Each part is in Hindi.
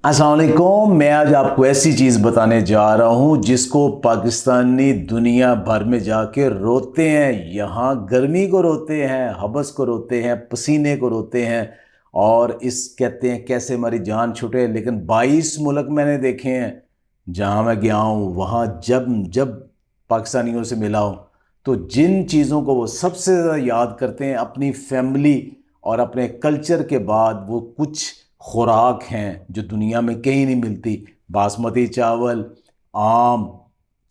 अस्सलाम वालेकुम। मैं आज आपको ऐसी चीज़ बताने जा रहा हूँ जिसको पाकिस्तानी दुनिया भर में जाके रोते हैं। यहाँ गर्मी को रोते हैं, हबस को रोते हैं, पसीने को रोते हैं और इस कहते हैं कैसे हमारी जान छूटे। लेकिन 22 मुल्क मैंने देखे हैं जहाँ मैं गया हूँ, वहाँ जब जब पाकिस्तानियों से मिला हूँ तो जिन चीज़ों को वो सबसे ज़्यादा याद करते हैं अपनी फैमिली और अपने कल्चर के बाद, वो कुछ खुराक हैं जो दुनिया में कहीं नहीं मिलती। बासमती चावल, आम,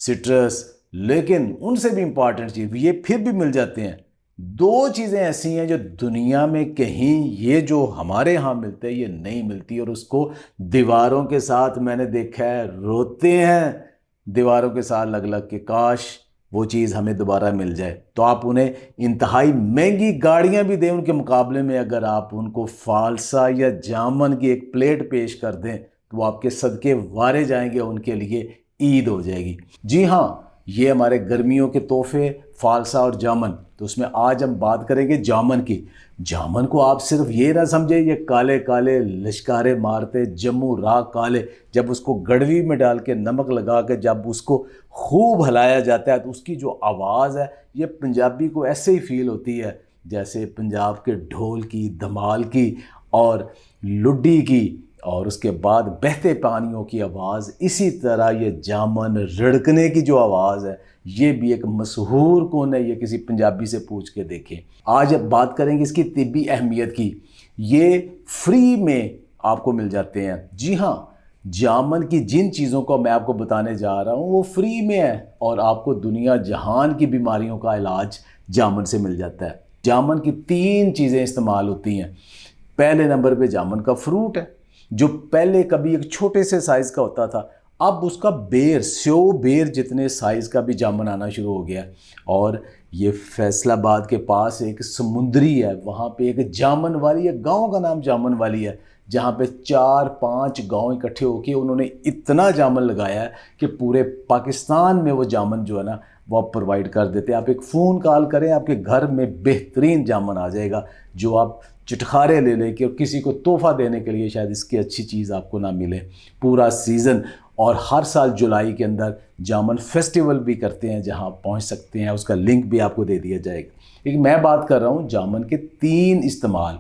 सिट्रस, लेकिन उनसे भी इम्पॉर्टेंट चीज़ ये फिर भी मिल जाते हैं। दो चीज़ें ऐसी हैं जो दुनिया में कहीं, ये जो हमारे यहाँ मिलते हैं ये नहीं मिलती, और उसको दीवारों के साथ मैंने देखा है रोते हैं दीवारों के साथ लग लग के, काश वो चीज़ हमें दोबारा मिल जाए। तो आप उन्हें इंतहाई महंगी गाड़ियां भी दें उनके मुकाबले में, अगर आप उनको फालसा या जामन की एक प्लेट पेश कर दें तो वो आपके सदके वारे जाएंगे, उनके लिए ईद हो जाएगी। जी हाँ, ये हमारे गर्मियों के तोहफे फालसा और जामन। तो उसमें आज हम बात करेंगे जामन की। जामन को आप सिर्फ ये ना समझे ये काले काले लश्कारे मारते जम्मू राग काले। जब उसको गड़वी में डाल के नमक लगा के जब उसको खूब हिलाया जाता है तो उसकी जो आवाज़ है ये पंजाबी को ऐसे ही फील होती है जैसे पंजाब के ढोल की, धमाल की और लुड्डी की, और उसके बाद बहते पानियों की आवाज़। इसी तरह ये जामन रिड़कने की जो आवाज़ है ये भी एक मशहूर कौन है, ये किसी पंजाबी से पूछ के देखें। आज अब बात करेंगे इसकी तिब्बी अहमियत की। ये फ्री में आपको मिल जाते हैं। जी हाँ, जामन की जिन चीज़ों को मैं आपको बताने जा रहा हूँ वो फ्री में है और आपको दुनिया जहान की बीमारियों का इलाज जामन से मिल जाता है। जामन की 3 चीज़ें इस्तेमाल होती हैं। पहले नंबर पे जामन का फ्रूट है, जो पहले कभी एक छोटे से साइज़ का होता था, अब उसका बेर, स्यो बेर जितने साइज़ का भी जामन आना शुरू हो गया। और ये फैसलाबाद के पास एक समुंदरी है, वहाँ पे एक जामन वाली है, गांव का नाम जामन वाली है, जहाँ पे 4-5 गांव इकट्ठे होके उन्होंने इतना जामन लगाया है कि पूरे पाकिस्तान में वो जामन जो है ना वो आप प्रोवाइड कर देते हैं। आप एक फ़ोन कॉल करें, आपके घर में बेहतरीन जामन आ जाएगा जो आप चटखारे ले लेके, और किसी को तोहफ़ा देने के लिए शायद इसकी अच्छी चीज़ आपको ना मिले। पूरा सीज़न, और हर साल जुलाई के अंदर जामन फेस्टिवल भी करते हैं जहां आप पहुंच सकते हैं, उसका लिंक भी आपको दे दिया जाएगा। लेकिन मैं बात कर रहा हूं जामन के 3 इस्तेमाल।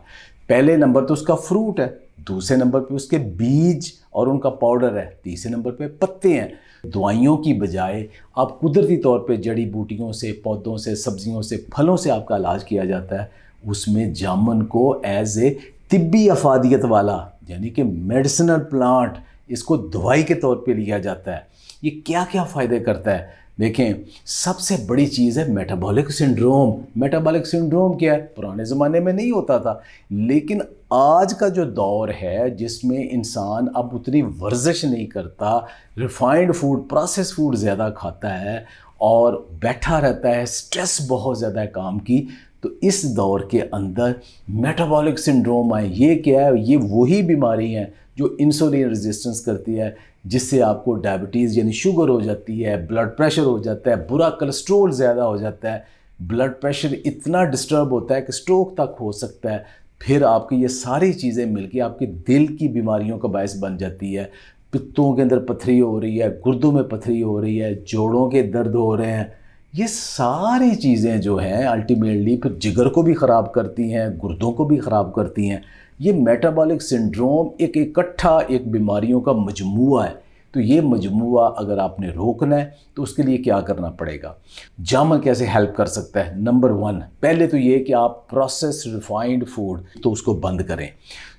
पहले नंबर तो उसका फ्रूट है, दूसरे नंबर पे उसके बीज और उनका पाउडर है, तीसरे नंबर पे पत्ते हैं। दवाइयों की बजाय आप कुदरती तौर पे जड़ी बूटियों से, पौधों से, सब्जियों से, फलों से आपका इलाज किया जाता है। उसमें जामन को एज ए तिब्बी अफादियत वाला, यानी कि मेडिसिनल प्लांट, इसको दवाई के तौर पे लिया जाता है। ये क्या क्या फ़ायदे करता है देखें। सबसे बड़ी चीज़ है मेटाबॉलिक सिंड्रोम। मेटाबॉलिक सिंड्रोम क्या है? पुराने ज़माने में नहीं होता था, लेकिन आज का जो दौर है जिसमें इंसान अब उतनी वर्जिश नहीं करता, रिफाइंड फूड, प्रोसेस फूड ज़्यादा खाता है और बैठा रहता है, स्ट्रेस बहुत ज़्यादा है काम की, तो इस दौर के अंदर मेटाबॉलिक सिंड्रोम आए। ये क्या है? ये वही बीमारी है जो इंसुलिन रेजिस्टेंस करती है, जिससे आपको डायबिटीज़ यानी शुगर हो जाती है, ब्लड प्रेशर हो जाता है, बुरा कोलेस्ट्रोल ज़्यादा हो जाता है, ब्लड प्रेशर इतना डिस्टर्ब होता है कि स्ट्रोक तक हो सकता है। फिर आपकी ये सारी चीज़ें मिलकर आपके दिल की बीमारियों का बायस बन जाती है। पित्तों के अंदर पथरी हो रही है, गुर्दों में पथरी हो रही है, जोड़ों के दर्द हो रहे हैं। ये सारी चीज़ें जो हैं अल्टीमेटली फिर जिगर को भी ख़राब करती हैं, गुर्दों को भी ख़राब करती हैं। ये मेटाबॉलिक सिंड्रोम एक इकट्ठा एक बीमारियों का मजमूआ है। तो ये मजमूआ अगर आपने रोकना है तो उसके लिए क्या करना पड़ेगा? जामन कैसे हेल्प कर सकता है? नंबर 1, पहले तो ये कि आप प्रोसेस रिफाइंड फूड तो उसको बंद करें।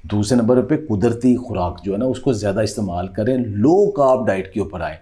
दूसरे नंबर पे कुदरती खुराक जो है ना उसको ज़्यादा इस्तेमाल करें, लो कार्ब डाइट के ऊपर आएँ।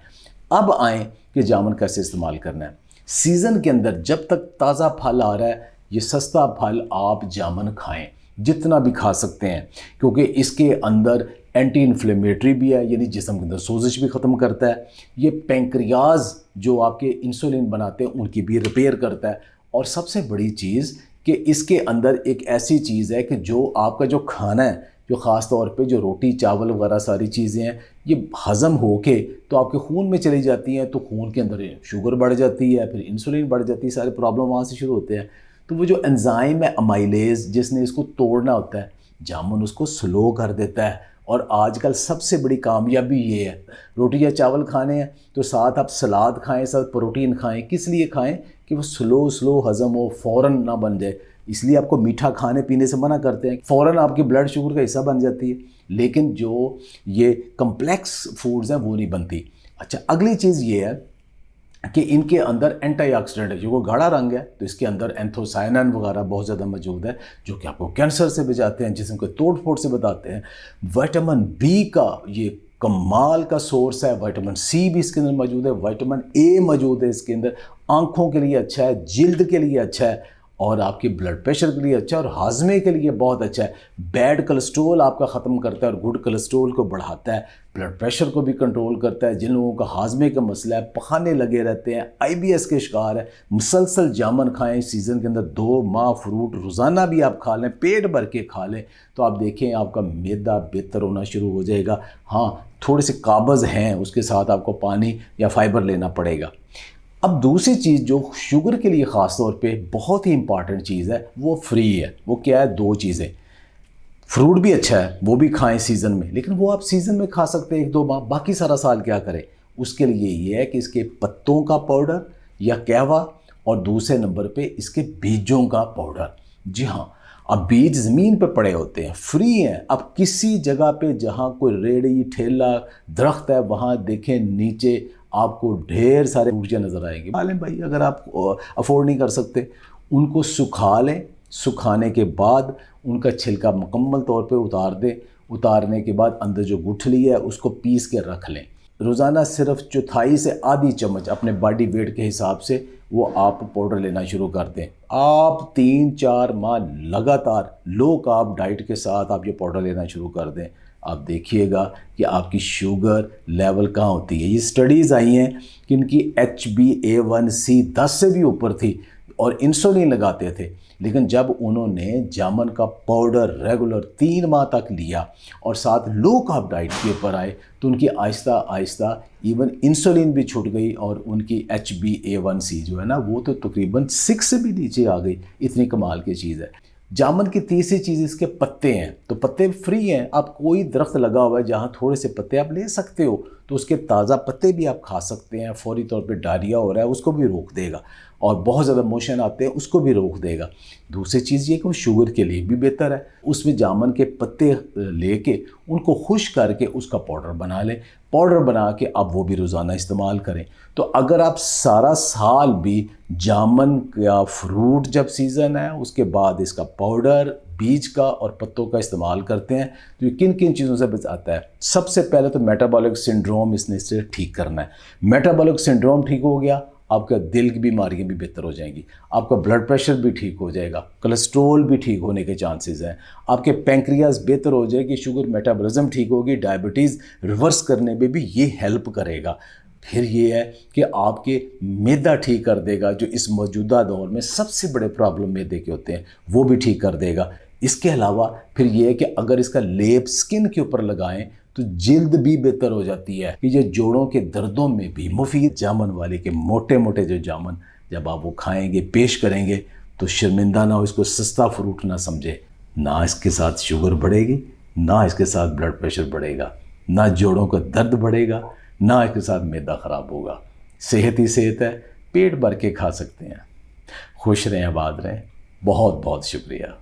अब आएँ कि जामन कैसे इस्तेमाल करना है। सीज़न के अंदर जब तक ताज़ा फल आ रहा है, ये सस्ता फल आप जामन खाएं, जितना भी खा सकते हैं, क्योंकि इसके अंदर एंटी इन्फ्लेमेटरी भी है, यानी जिस्म के अंदर सोजिश भी ख़त्म करता है। ये पैंक्रियाज जो आपके इंसुलिन बनाते हैं उनकी भी रिपेयर करता है। और सबसे बड़ी चीज़ कि इसके अंदर एक ऐसी चीज़ है कि जो आपका जो खाना है, जो ख़ास तौर पे जो रोटी चावल वगैरह सारी चीज़ें हैं, ये हज़म होके तो आपके खून में चली जाती हैं, तो खून के अंदर शुगर बढ़ जाती है, फिर इंसुलिन बढ़ जाती है, सारे प्रॉब्लम वहाँ से शुरू होते हैं। तो वो जो एंजाइम है अमाइलेज जिसने इसको तोड़ना होता है, जामुन उसको स्लो कर देता है और आजकल सबसे बड़ी कामयाबी ये है, रोटी या चावल खाने हैं तो साथ आप सलाद खाएं, साथ प्रोटीन खाएं। किस लिए खाएं? कि वो स्लो हज़म हो, फ़ौरन ना बन जाए। इसलिए आपको मीठा खाने पीने से मना करते हैं, फ़ौरन आपकी ब्लड शुगर का हिस्सा बन जाती है। लेकिन जो ये कम्प्लेक्स फूड्स हैं वो नहीं बनती। अच्छा, अगली चीज़ ये है कि इनके अंदर एंटीऑक्सीडेंट है, जो वो गाढ़ा रंग है तो इसके अंदर एंथोसायनिन वगैरह बहुत ज़्यादा मौजूद है, जो कि आपको कैंसर से बचाते हैं, जिस्म के तोड़ फोड़ से बताते हैं। विटामिन बी का ये कमाल का सोर्स है, विटामिन सी भी इसके अंदर मौजूद है, विटामिन ए मौजूद है इसके अंदर। आँखों के लिए अच्छा है, जिल्द के लिए अच्छा है, और आपके ब्लड प्रेशर के लिए अच्छा है, और हाजमे के लिए बहुत अच्छा है। बैड कोलेस्ट्रॉल आपका ख़त्म करता है और गुड कोलेस्ट्रॉल को बढ़ाता है। ब्लड प्रेशर को भी कंट्रोल करता है। जिन लोगों का हाजमे का मसला है, पखाने लगे रहते हैं, IBS के शिकार है, मुसलसल जामुन खाएं सीज़न के अंदर, 2 माह फ्रूट रोज़ाना भी आप खा लें, पेट भर के खा लें, तो आप देखें आपका मैदा बेहतर होना शुरू हो जाएगा। हाँ, थोड़े से काबज़ हैं, उसके साथ आपको पानी या फाइबर लेना पड़ेगा। अब दूसरी चीज़ जो शुगर के लिए ख़ास तौर पे बहुत ही इंपॉर्टेंट चीज़ है, वो फ्री है। वो क्या है? 2 चीज़ें। फ्रूट भी अच्छा है, वो भी खाएं सीज़न में, लेकिन वो आप सीज़न में खा सकते हैं 1-2 माह, बाकी सारा साल क्या करें? उसके लिए ये है कि इसके पत्तों का पाउडर या कहवा, और दूसरे नंबर पे इसके बीजों का पाउडर। जी हाँ, अब बीज ज़मीन पे पड़े होते हैं, फ्री हैं। अब किसी जगह पे जहाँ कोई रेड़ी ठेला दरख्त है, वहाँ देखें नीचे आपको ढेर सारे ऊर्जा नज़र आएंगे। खा लें भाई, अगर आप अफोर्ड नहीं कर सकते, उनको सुखा लें। सुखाने के बाद उनका छिलका मुकम्मल तौर पे उतार दें। उतारने के बाद अंदर जो गुठली है उसको पीस के रख लें। रोज़ाना सिर्फ चौथाई से आधी चम्मच अपने बॉडी वेट के हिसाब से वो आप पाउडर लेना शुरू कर दें। आप 3-4 माह लगातार लो कार्ब डाइट के साथ आप ये पाउडर लेना शुरू कर दें। आप देखिएगा कि आपकी शुगर लेवल कहाँ होती है। ये स्टडीज़ आई हैं कि इनकी HbA1c 10 से भी ऊपर थी और इंसुलिन लगाते थे, लेकिन जब उन्होंने जामुन का पाउडर रेगुलर 3 माह तक लिया और साथ लो कार्ब डाइट के ऊपर आए, तो उनकी आहिस्ता आहिस्ता इवन इंसुलिन भी छूट गई और उनकी HbA1c जो है ना, वो तो तकरीबन 6 से भी नीचे आ गई। इतनी कमाल की चीज़ है। जामुन की तीसरी चीज़ इसके पत्ते हैं, तो पत्ते फ्री हैं। आप कोई दरख्त लगा हुआ है जहाँ थोड़े से पत्ते आप ले सकते हो, तो उसके ताज़ा पत्ते भी आप खा सकते हैं। फौरी तौर पे डायरिया हो रहा है उसको भी रोक देगा, और बहुत ज़्यादा मोशन आते हैं उसको भी रोक देगा। दूसरी चीज़ ये कि वो शुगर के लिए भी बेहतर है। उसमें जामुन के पत्ते लेके उनको खुश करके उसका पाउडर बना लें। पाउडर बना के आप वो भी रोज़ाना इस्तेमाल करें। तो अगर आप सारा साल भी जामुन या फ्रूट जब सीज़न है उसके बाद इसका पाउडर, बीज का और पत्तों का इस्तेमाल करते हैं, तो ये किन किन चीज़ों से बचाता है? सबसे पहले तो मेटाबॉलिक सिंड्रोम इसने इससे ठीक करना है। मेटाबॉलिक सिंड्रोम ठीक हो गया, आपका दिल की बीमारियां भी बेहतर हो जाएंगी, आपका ब्लड प्रेशर भी ठीक हो जाएगा, कोलेस्ट्रॉल भी ठीक होने के चांसेस हैं, आपके पैंक्रियाज बेहतर हो जाएगी, शुगर मेटाबॉलिज्म ठीक होगी, डायबिटीज़ रिवर्स करने में भी ये हेल्प करेगा। फिर ये है कि आपके मैदा ठीक कर देगा, जो इस मौजूदा दौर में सबसे बड़े प्रॉब्लम मैदे के होते हैं, वो भी ठीक कर देगा। इसके अलावा फिर ये है कि अगर इसका लेप स्किन के ऊपर लगाएं तो जिल्द भी बेहतर हो जाती है। कि ये जोड़ों के दर्दों में भी मुफीद जामुन वाले के मोटे मोटे जो जामुन जब आप वो खाएंगे, पेश करेंगे, तो शर्मिंदा ना हो, इसको सस्ता फ्रूट ना समझे। ना इसके साथ शुगर बढ़ेगी, ना इसके साथ ब्लड प्रेशर बढ़ेगा, ना जोड़ों का दर्द बढ़ेगा, ना इसके साथ मैदा ख़राब होगा। सेहत ही सेहत है, पेट भर के खा सकते हैं। खुश रहें, आबाद रहें। बहुत बहुत शुक्रिया।